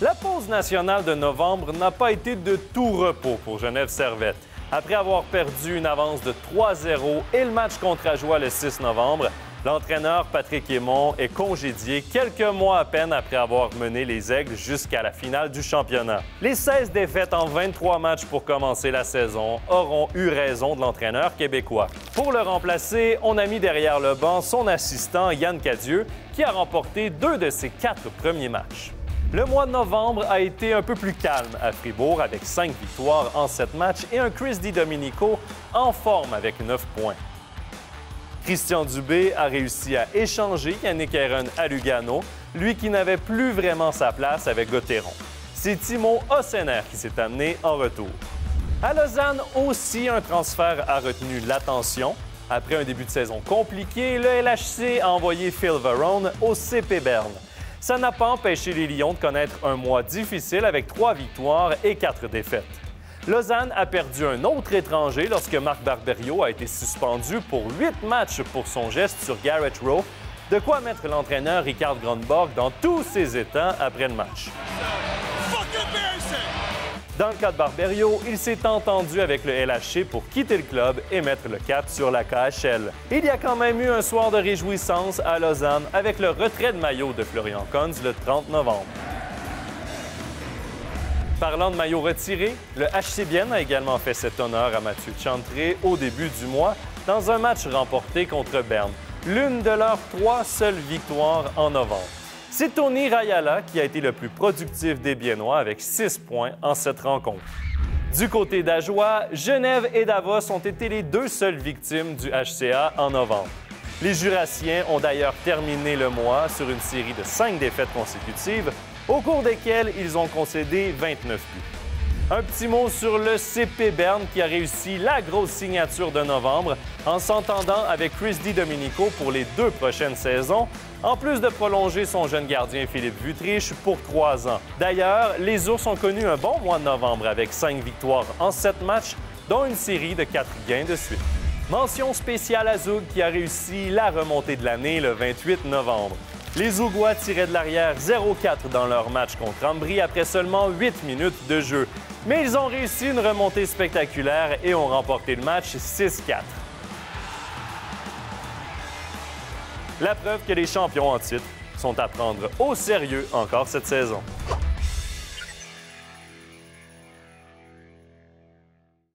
La pause nationale de novembre n'a pas été de tout repos pour Genève Servette. Après avoir perdu une avance de 3-0 et le match contre Ajoie le 6 novembre, l'entraîneur Patrick Aymon est congédié quelques mois à peine après avoir mené les Aigles jusqu'à la finale du championnat. Les 16 défaites en 23 matchs pour commencer la saison auront eu raison de l'entraîneur québécois. Pour le remplacer, on a mis derrière le banc son assistant Yann Cadieux, qui a remporté 2 de ses 4 premiers matchs. Le mois de novembre a été un peu plus calme à Fribourg avec 5 victoires en 7 matchs et un Chris DiDomenico en forme avec 9 points. Christian Dubé a réussi à échanger Yannick Herron à Lugano, lui qui n'avait plus vraiment sa place avec Gauthieron. C'est Timo Ossener qui s'est amené en retour. À Lausanne aussi, un transfert a retenu l'attention. Après un début de saison compliqué, le LHC a envoyé Phil Varone au CP Berne. Ça n'a pas empêché les Lions de connaître un mois difficile avec 3 victoires et 4 défaites. Lausanne a perdu un autre étranger lorsque Marc Barberio a été suspendu pour 8 matchs pour son geste sur Garrett Rowe, de quoi mettre l'entraîneur Ricard Grönborg dans tous ses états après le match. Dans le cas de Barberio, il s'est entendu avec le LHC pour quitter le club et mettre le cap sur la KHL. Il y a quand même eu un soir de réjouissance à Lausanne avec le retrait de maillot de Florian Kunz le 30 novembre. Parlant de maillot retiré, le HC Bienne a également fait cet honneur à Mathieu Chantré au début du mois dans un match remporté contre Berne, l'une de leurs 3 seules victoires en novembre. C'est Tony Rayala qui a été le plus productif des Biennois avec 6 points en cette rencontre. Du côté d'Ajoie, Genève et Davos ont été les 2 seules victimes du HCA en novembre. Les Jurassiens ont d'ailleurs terminé le mois sur une série de 5 défaites consécutives, au cours desquelles ils ont concédé 29 buts. Un petit mot sur le CP Berne qui a réussi la grosse signature de novembre en s'entendant avec Chris DiDomenico pour les 2 prochaines saisons, en plus de prolonger son jeune gardien Philippe Wüthrich pour 3 ans. D'ailleurs, les Ours ont connu un bon mois de novembre avec 5 victoires en 7 matchs, dont une série de 4 gains de suite. Mention spéciale à Zug qui a réussi la remontée de l'année le 28 novembre. Les Zougois tiraient de l'arrière 0-4 dans leur match contre Ambry après seulement 8 minutes de jeu. Mais ils ont réussi une remontée spectaculaire et ont remporté le match 6-4. La preuve que les champions en titre sont à prendre au sérieux encore cette saison.